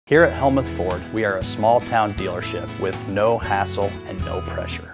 Here at Helmuth Ford, we are a small town dealership with no hassle and no pressure.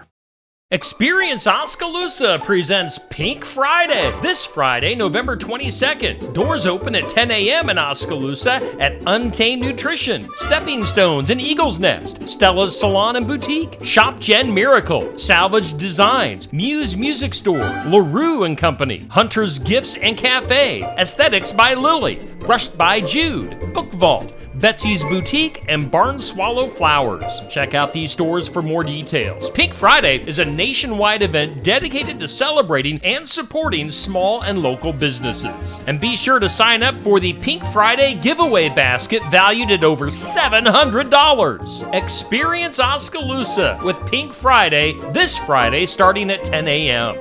Experience Oskaloosa presents Pink Friday this Friday, November 22nd. Doors open at 10 a.m. in Oskaloosa at Untamed Nutrition, Stepping Stones and Eagle's Nest, Stella's Salon and Boutique, Shop Gen Miracle, Salvage Designs, Muse Music Store, LaRue and Company, Hunter's Gifts and Cafe, Aesthetics by Lily, Brushed by Jude, Book Vault, Betsy's Boutique, and Barn Swallow Flowers. Check out these stores for more details. Pink Friday is a nationwide event dedicated to celebrating and supporting small and local businesses. And be sure to sign up for the Pink Friday giveaway basket valued at over $700. Experience Oskaloosa with Pink Friday this Friday starting at 10 a.m.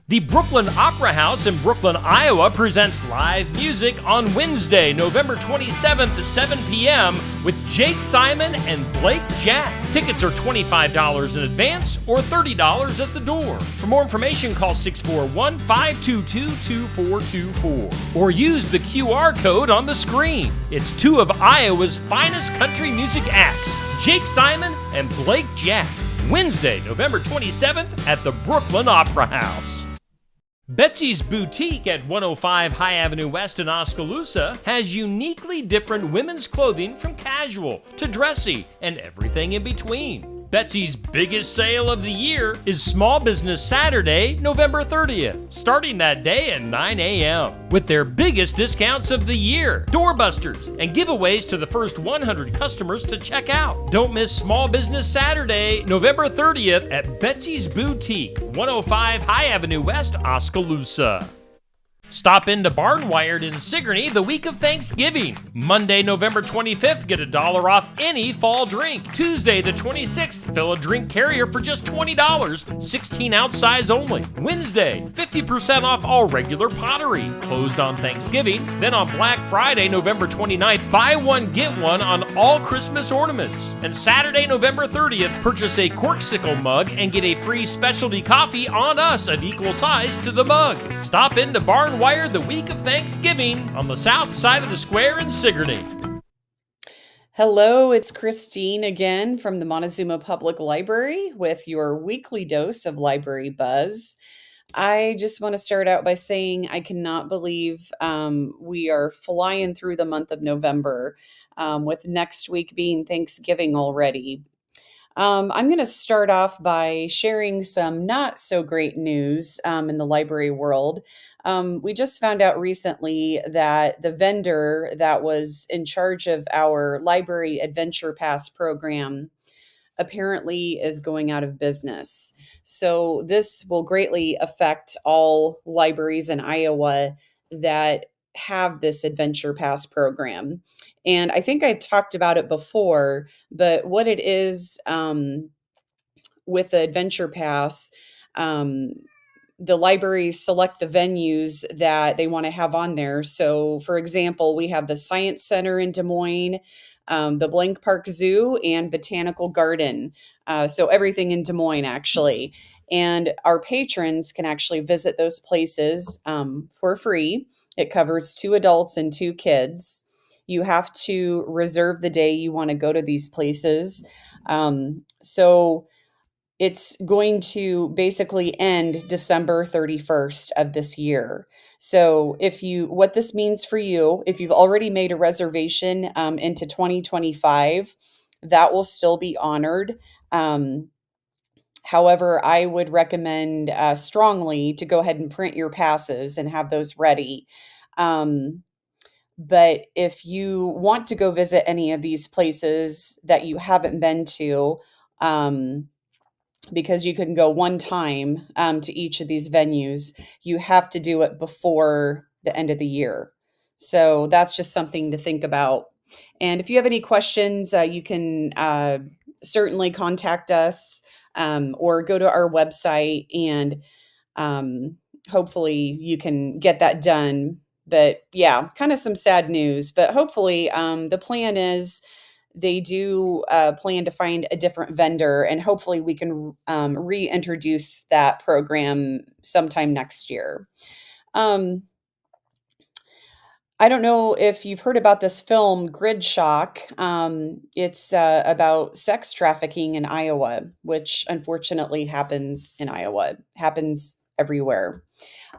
The Brooklyn Opera House in Brooklyn, Iowa presents live music on Wednesday, November 27th at 7 p.m. with Jake Simon and Blake Jack. Tickets are $25 in advance or $30 at the door. For more information, call 641-522-2424 or use the QR code on the screen. It's two of Iowa's finest country music acts, Jake Simon and Blake Jack. Wednesday, November 27th at the Brooklyn Opera House. Betsy's Boutique at 105 High Avenue West in Oskaloosa has uniquely different women's clothing from casual to dressy and everything in between. Betsy's biggest sale of the year is Small Business Saturday, November 30th, starting that day at 9 a.m. with their biggest discounts of the year, doorbusters, and giveaways to the first 100 customers to check out. Don't miss Small Business Saturday, November 30th at Betsy's Boutique, 105 High Avenue West, Oskaloosa. Stop into Barnwired in Sigourney the week of Thanksgiving. Monday, November 25th, get $1 off any fall drink. Tuesday, the 26th, fill a drink carrier for just $20, 16-ounce size only. Wednesday, 50% off all regular pottery. Closed on Thanksgiving. Then on Black Friday, November 29th, buy one, get one on all Christmas ornaments. And Saturday, November 30th, purchase a Corksicle mug and get a free specialty coffee on us of equal size to the mug. Stop into Barnwired the week of Thanksgiving on the south side of the square in Sigourney. Hello, it's Christine again from the Montezuma Public Library with your weekly dose of library buzz. I just want to start out by saying I cannot believe we are flying through the month of November, with next week being Thanksgiving already. I'm going to start off by sharing some not so great news in the library world. We just found out recently that the vendor that was in charge of our Library Adventure Pass program apparently is going out of business. So this will greatly affect all libraries in Iowa that have this Adventure Pass program. And I think I've talked about it before, but what it is with the Adventure Pass, the libraries select the venues that they want to have on there. So, for example, we have the Science Center in Des Moines, the Blank Park Zoo, and Botanical Garden. So everything in Des Moines, actually. And our patrons can actually visit those places for free. It covers 2 adults and 2 kids. You have to reserve the day you want to go to these places. So it's going to basically end December 31st of this year. So what this means for you, if you've already made a reservation into 2025, that will still be honored. However, I would recommend strongly to go ahead and print your passes and have those ready. But if you want to go visit any of these places that you haven't been to, because you can go one time to each of these venues, you have to do it before the end of the year. So that's just something to think about. And if you have any questions, you can certainly contact us or go to our website, and hopefully you can get that done. But yeah, kind of some sad news. But hopefully the plan is they do plan to find a different vendor, and hopefully we can reintroduce that program sometime next year. I don't know if you've heard about this film, Grid Shock. It's about sex trafficking in Iowa, which unfortunately happens in Iowa, happens everywhere.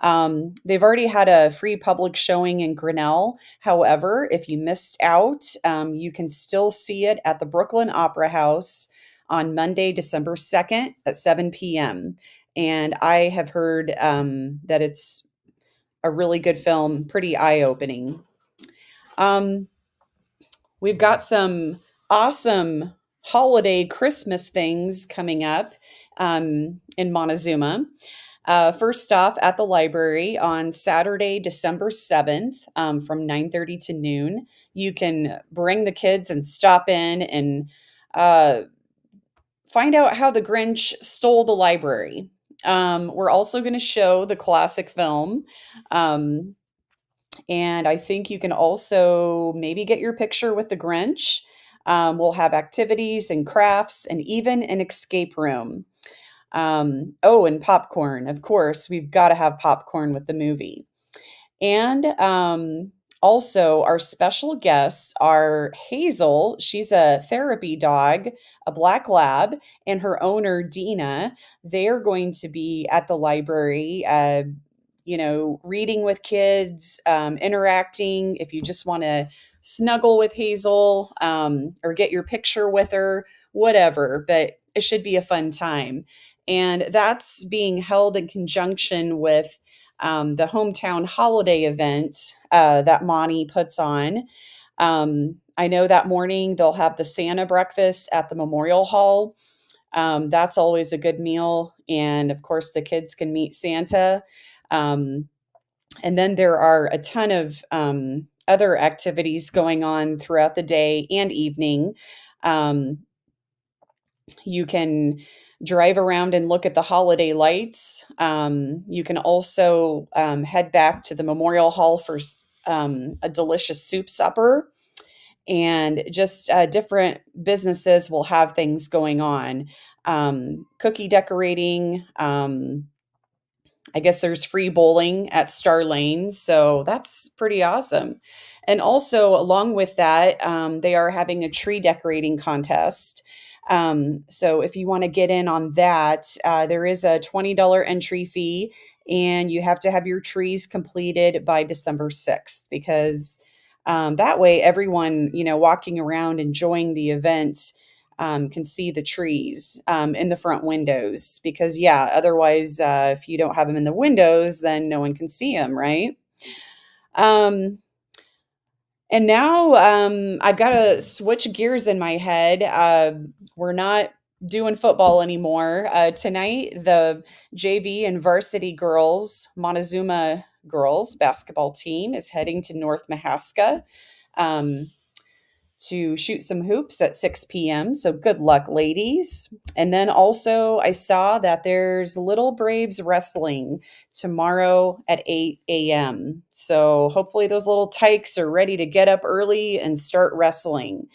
They've already had a free public showing in Grinnell. However, if you missed out, you can still see it at the Brooklyn Opera House on Monday, December 2nd at 7 p.m. And I have heard that it's a really good film, pretty eye opening. Um, we've got some awesome holiday Christmas things coming up in Montezuma. First off, at the library on Saturday, December 7th, from 9:30 to noon, you can bring the kids and stop in and uh, find out how the Grinch stole the library. We're also going to show the classic film. Um, and I think you can also maybe get your picture with the Grinch. We'll have activities and crafts and even an escape room. Oh, and popcorn. Of course, we've got to have popcorn with the movie. And also, our special guests are Hazel. She's a therapy dog, a black lab, and her owner, Dina. They are going to be at the library, reading with kids, interacting. If you just want to snuggle with Hazel or get your picture with her, whatever. But it should be a fun time. And that's being held in conjunction with the hometown holiday event that Monty puts on. I know that morning they'll have the Santa breakfast at the Memorial Hall. That's always a good meal. And of course, the kids can meet Santa. Um, and then there are a ton of other activities going on throughout the day and evening. Um, you can drive around and look at the holiday lights. You can also head back to the Memorial Hall for a delicious soup supper. And just different businesses will have things going on. Cookie decorating. I guess there's free bowling at Star Lanes, so that's pretty awesome. And also, along with that, they are having a tree decorating contest. So if you want to get in on that, there is a $20 entry fee, and you have to have your trees completed by December 6th because that way everyone, walking around enjoying the event can see the trees in the front windows because yeah, otherwise if you don't have them in the windows then no one can see them, right? um, and now I've got to switch gears in my head. We're not doing football anymore. Tonight the JV and varsity girls, Montezuma girls basketball team, is heading to North Mahaska um, to shoot some hoops at 6 p.m. So good luck, ladies. And then also, I saw that there's Little Braves wrestling tomorrow at 8 a.m. So hopefully, those little tykes are ready to get up early and start wrestling.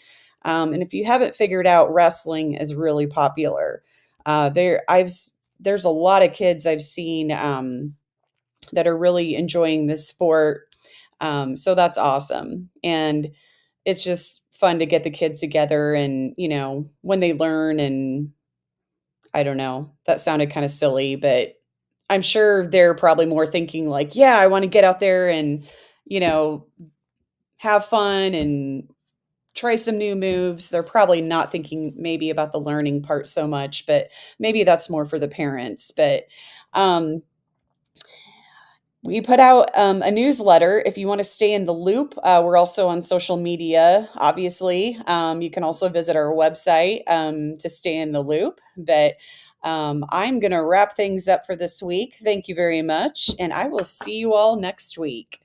And if you haven't figured out, wrestling is really popular. There's a lot of kids I've seen that are really enjoying this sport. So that's awesome. And it's just fun to get the kids together and, when they learn and I don't know, that sounded kind of silly, but I'm sure they're probably more thinking like, yeah, I want to get out there and, you know, have fun and try some new moves. They're probably not thinking maybe about the learning part so much, but maybe that's more for the parents. But um, we put out a newsletter if you want to stay in the loop. We're also on social media, obviously. You can also visit our website to stay in the loop. But I'm going to wrap things up for this week. Thank you very much. And I will see you all next week.